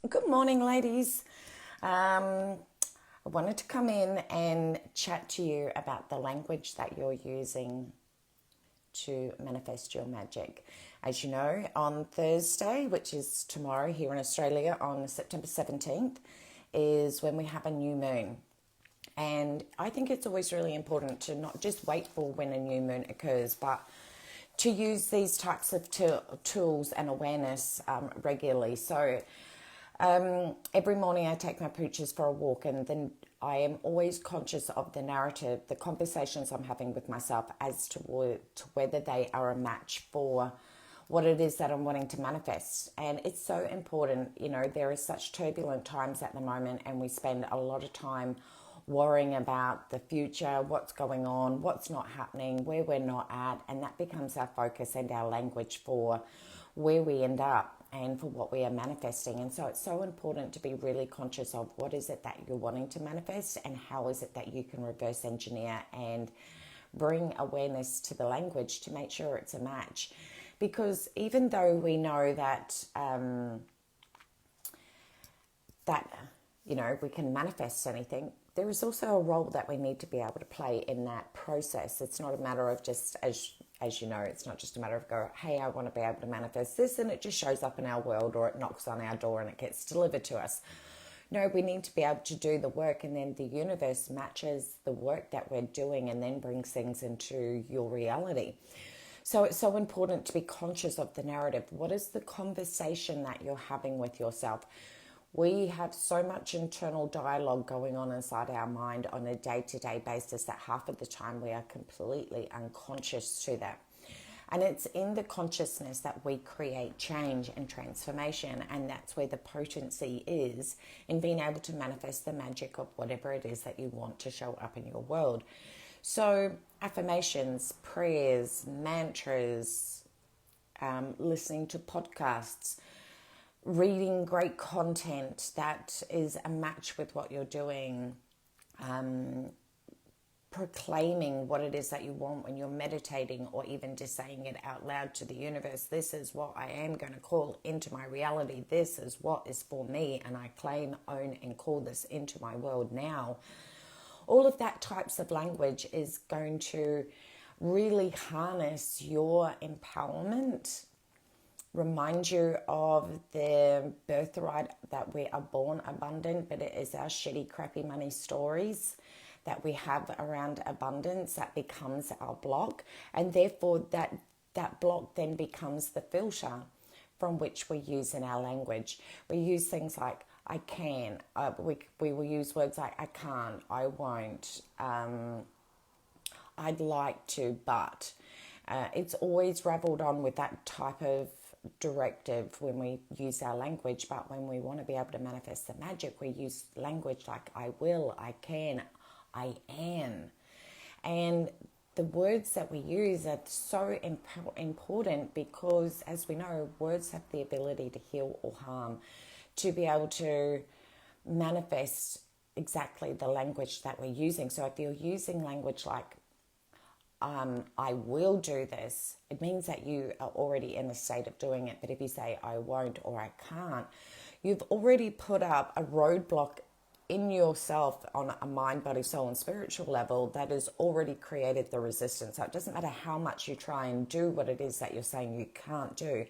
Good morning, ladies. I wanted to come in and chat to you about the language that you're using to manifest your magic. As you know, on Thursday, which is tomorrow here in Australia, on September 17th, is when we have a new moon. And I think it's always really important to not just wait for when a new moon occurs, but to use these types of tools and awareness regularly. So every morning I take my pooches for a walk, and then I am always conscious of the narrative, the conversations I'm having with myself as to whether they are a match for what it is that I'm wanting to manifest. And it's so important, there are such turbulent times at the moment, and we spend a lot of time worrying about the future, what's going on, what's not happening, where we're not at, and that becomes our focus and our language for where we end up and for what we are manifesting. And so it's so important to be really conscious of what is it that you're wanting to manifest, and how is it that you can reverse engineer and bring awareness to the language to make sure it's a match. Because even though we know that we can manifest anything, there is also a role that we need to be able to play in that process. It's not a matter of just, as you know, it's not just a matter of go, hey, I want to be able to manifest this, and it just shows up in our world, or it knocks on our door and it gets delivered to us. No, we need to be able to do the work, and then the universe matches the work that we're doing and then brings things into your reality. So it's so important to be conscious of the narrative. What is the conversation that you're having with yourself? We have so much internal dialogue going on inside our mind on a day-to-day basis that half of the time we are completely unconscious to that. And it's in the consciousness that we create change and transformation, and that's where the potency is in being able to manifest the magic of whatever it is that you want to show up in your world. So affirmations, prayers, mantras, listening to podcasts, reading great content that is a match with what you're doing, proclaiming what it is that you want when you're meditating, or even just saying it out loud to the universe. This is what I am going to call into my reality. This is what is for me, and I claim, own, and call this into my world now. All of that types of language is going to really harness your empowerment, remind you of the birthright that we are born abundant, but it is our shitty, crappy money stories that we have around abundance that becomes our block. And therefore that block then becomes the filter from which we use in our language. We use things like I can, we will use words like I can't, I won't, I'd like to, but it's always raveled on with that type of directive when we use our language. But when we want to be able to manifest the magic, we use language like I will, I can, I am. And the words that we use are so important because, as we know, words have the ability to heal or harm. To be able to manifest exactly the language that we're using. So if you're using language like I will do this, it means that you are already in a state of doing it. But if you say I won't or I can't, you've already put up a roadblock in yourself on a mind, body, soul, and spiritual level that has already created the resistance. So it doesn't matter how much you try and do what it is that you're saying you can't do.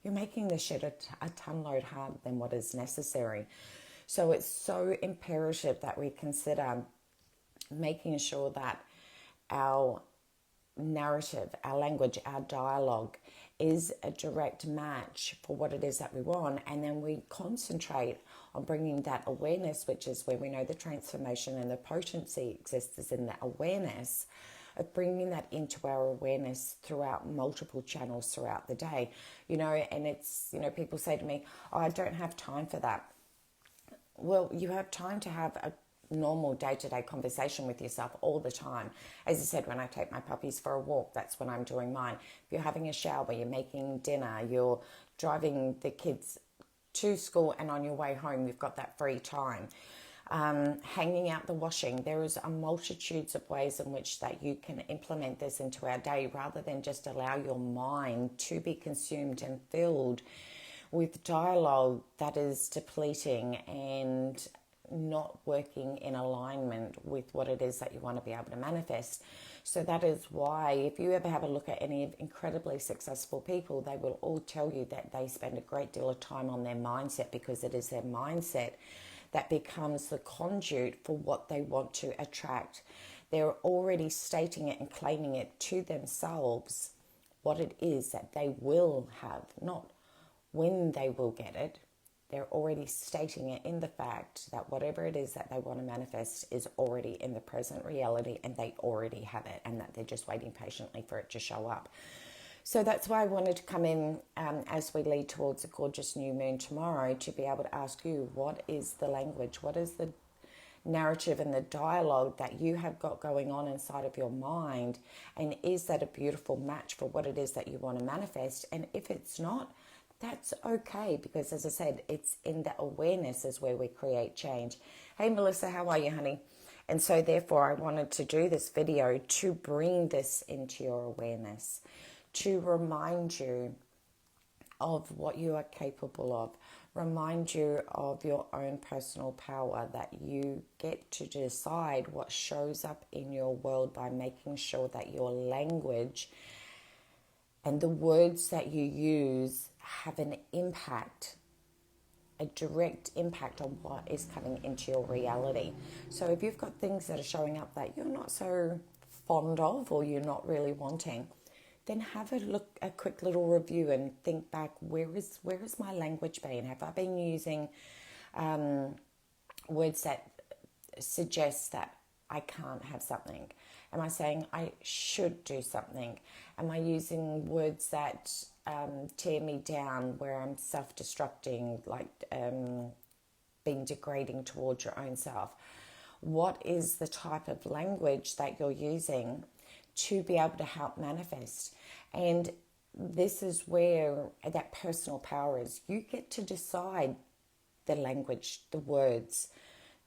You're making this shit a ton load harder than what is necessary. So it's so imperative that we consider making sure that our narrative, our language, our dialogue is a direct match for what it is that we want. And then we concentrate on bringing that awareness, which is where we know the transformation and the potency exists, is in that awareness of bringing that into our awareness throughout multiple channels throughout the day. And it's, people say to me, oh, I don't have time for that. Well, you have time to have a normal day-to-day conversation with yourself all the time. As I said, when I take my puppies for a walk, that's when I'm doing mine. If you're having a shower, you're making dinner, you're driving the kids to school, and on your way home, you've got that free time. Hanging out the washing. There is a multitudes of ways in which that you can implement this into our day, rather than just allow your mind to be consumed and filled with dialogue that is depleting and not working in alignment with what it is that you want to be able to manifest. So that is why if you ever have a look at any incredibly successful people, they will all tell you that they spend a great deal of time on their mindset, because it is their mindset that becomes the conduit for what they want to attract. They're already stating it and claiming it to themselves, what it is that they will have, not when they will get it. They're already stating it in the fact that whatever it is that they want to manifest is already in the present reality, and they already have it, and that they're just waiting patiently for it to show up. So that's why I wanted to come in as we lead towards a gorgeous new moon tomorrow, to be able to ask you, what is the language? What is the narrative and the dialogue that you have got going on inside of your mind? And is that a beautiful match for what it is that you want to manifest? And if it's not, that's okay, because as I said, it's in the awareness is where we create change. Hey Melissa, how are you, honey? And so therefore I wanted to do this video to bring this into your awareness, to remind you of what you are capable of, remind you of your own personal power, that you get to decide what shows up in your world by making sure that your language and the words that you use have an impact, a direct impact on what is coming into your reality. So if you've got things that are showing up that you're not so fond of, or you're not really wanting, then have a look, a quick little review, and think back, where is my language been? Have I been using words that suggest that I can't have something? Am I saying I should do something? Am I using words that tear me down, where I'm self-destructing, like being degrading towards your own self? What is the type of language that you're using to be able to help manifest? And this is where that personal power is. You get to decide the language, the words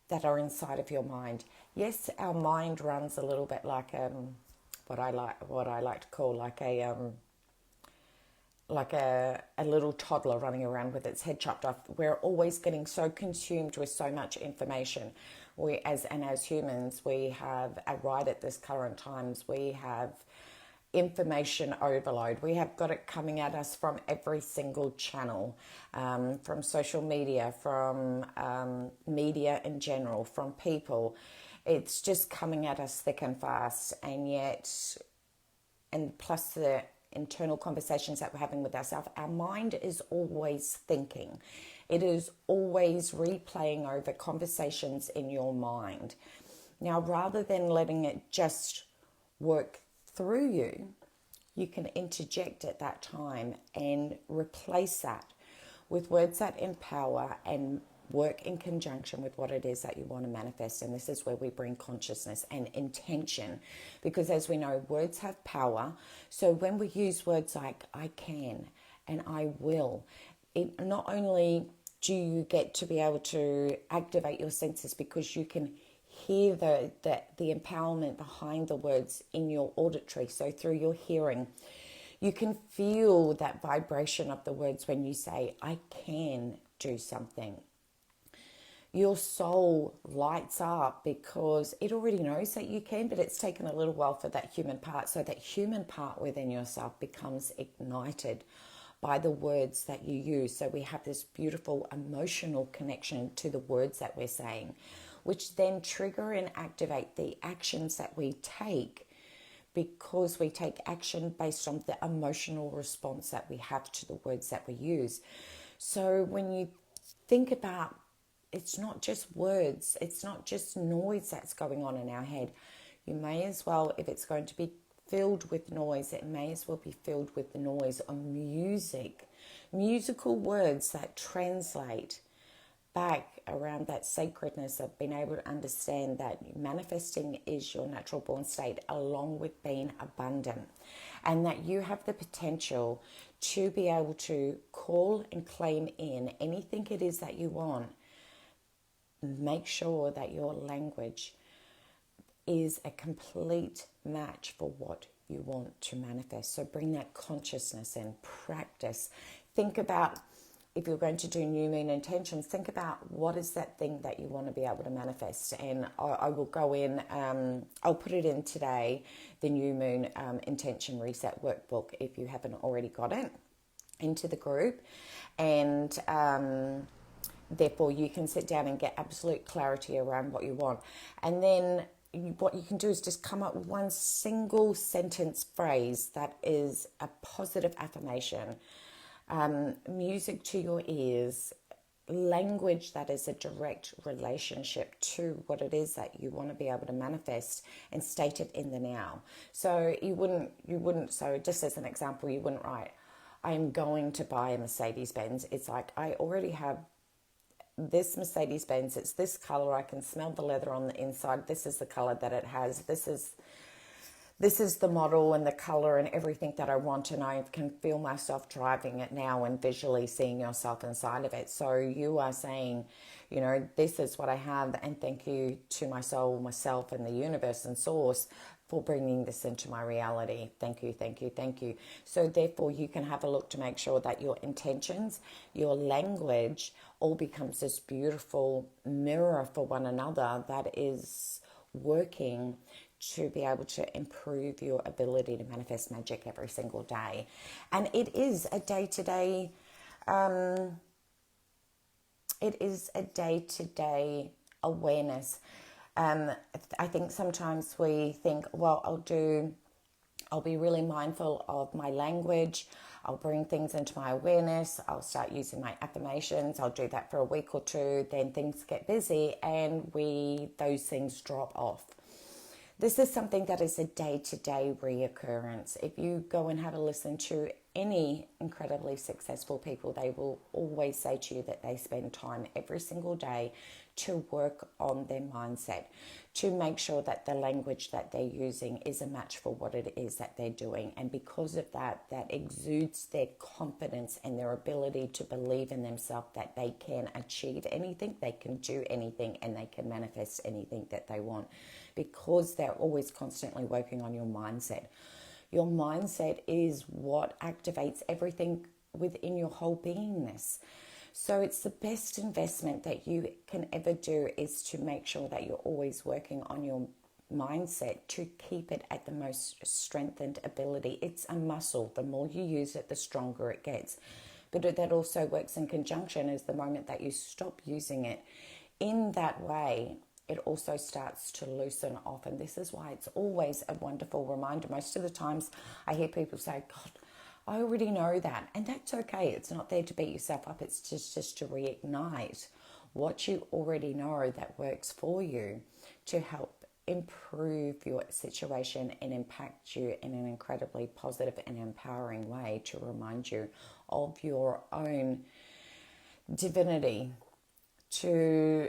that are inside of your mind. Yes, our mind runs a little bit like what I like to call like a little toddler running around with its head chopped off. We're always getting so consumed with so much information. As humans, we have right at this current times, we have information overload. We have got it coming at us from every single channel, from social media, from media in general, from people. It's just coming at us thick and fast, and plus the internal conversations that we're having with ourselves, our mind is always thinking. It is always replaying over conversations in your mind. Now, rather than letting it just work through you, you can interject at that time and replace that with words that empower and work in conjunction with what it is that you want to manifest. And this is where we bring consciousness and intention, because as we know, words have power. So when we use words like I can and I will, it not only do you get to be able to activate your senses, because you can hear the empowerment behind the words in your auditory, so through your hearing. You can feel that vibration of the words when you say, I can do something. Your soul lights up because it already knows that you can, but it's taken a little while for that human part. So that human part within yourself becomes ignited by the words that you use. So we have this beautiful emotional connection to the words that we're saying, which then trigger and activate the actions that we take, because we take action based on the emotional response that we have to the words that we use. So when you think about, it's not just words, it's not just noise that's going on in our head. You may as well, if it's going to be filled with noise, it may as well be filled with the noise of music, musical words that translate back around that sacredness of being able to understand that manifesting is your natural born state, along with being abundant, and that you have the potential to be able to call and claim in anything it is that you want. Make sure that your language is a complete match for what you want to manifest. So bring that consciousness in, practice. Think about if you're going to do new moon intentions, think about what is that thing that you want to be able to manifest. And I will go in, I'll put it in today, the new moon intention reset workbook, if you haven't already got it, into the group. And therefore you can sit down and get absolute clarity around what you want. And then what you can do is just come up with one single sentence phrase that is a positive affirmation. Music to your ears, language that is a direct relationship to what it is that you want to be able to manifest, and state it in the now. So you wouldn't, so just as an example, you wouldn't write, I am going to buy a Mercedes-Benz. It's like, I already have this Mercedes-Benz, it's this color, I can smell the leather on the inside, this is the color that it has, this is the model and the color and everything that I want, and I can feel myself driving it now and visually seeing yourself inside of it. So you are saying, you know, this is what I have, and thank you to my soul, myself, and the universe and source for bringing this into my reality. Thank you, thank you, thank you. So therefore you can have a look to make sure that your intentions, your language, all becomes this beautiful mirror for one another that is working to be able to improve your ability to manifest magic every single day. And it is a day-to-day, awareness. I think sometimes we think, well, I'll be really mindful of my language, I'll bring things into my awareness, I'll start using my affirmations, I'll do that for a week or two, then things get busy and those things drop off. This is something that is a day-to-day reoccurrence. If you go and have a listen to any incredibly successful people, they will always say to you that they spend time every single day to work on their mindset, to make sure that the language that they're using is a match for what it is that they're doing. And because of that, that exudes their confidence and their ability to believe in themselves that they can achieve anything, they can do anything, and they can manifest anything that they want, because they're always constantly working on your mindset. Your mindset is what activates everything within your whole beingness. So it's the best investment that you can ever do, is to make sure that you're always working on your mindset to keep it at the most strengthened ability. It's a muscle. The more you use it, the stronger it gets. But that also works in conjunction, as the moment that you stop using it in that way, it also starts to loosen off. And this is why it's always a wonderful reminder. Most of the times I hear people say, God, I already know that. And that's okay. It's not there to beat yourself up. It's just to reignite what you already know that works for you, to help improve your situation and impact you in an incredibly positive and empowering way, to remind you of your own divinity, to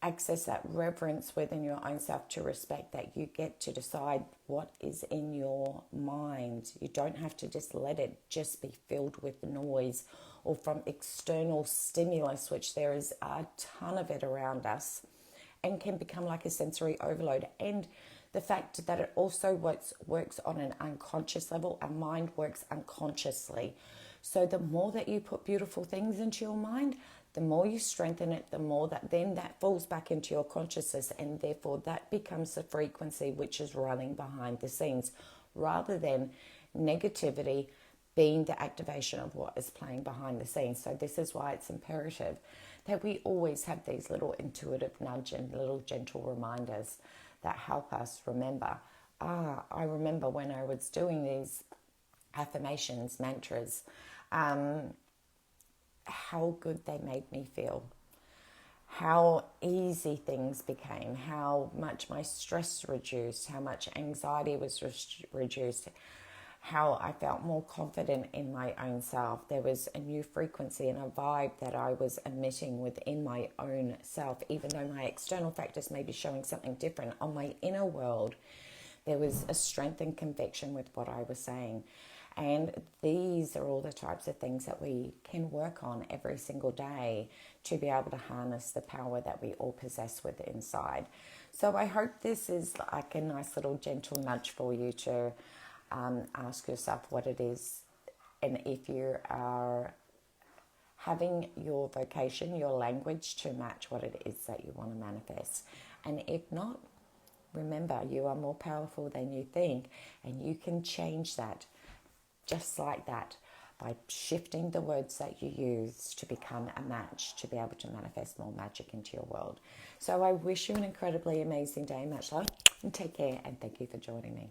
access that reverence within your own self, to respect that you get to decide what is in your mind. You don't have to just let it just be filled with noise or from external stimulus, which there is a ton of it around us, and can become like a sensory overload. And the fact that it also works on an unconscious level. Our mind works unconsciously. So the more that you put beautiful things into your mind, the more you strengthen it, the more that then that falls back into your consciousness, and therefore that becomes the frequency which is running behind the scenes, rather than negativity being the activation of what is playing behind the scenes. So this is why it's imperative that we always have these little intuitive nudge and little gentle reminders that help us remember. I remember when I was doing these affirmations, mantras, how good they made me feel, how easy things became, how much my stress reduced, how much anxiety was reduced, how I felt more confident in my own self. There was a new frequency and a vibe that I was emitting within my own self, even though my external factors may be showing something different. On my inner world, there was a strength and conviction with what I was saying. And these are all the types of things that we can work on every single day to be able to harness the power that we all possess within inside. So I hope this is like a nice little gentle nudge for you to ask yourself what it is, and if you are having your vocation, your language to match what it is that you want to manifest. And if not, remember, you are more powerful than you think, and you can change that just like that by shifting the words that you use to become a match, to be able to manifest more magic into your world. So I wish you an incredibly amazing day. Much love, and take care, and thank you for joining me.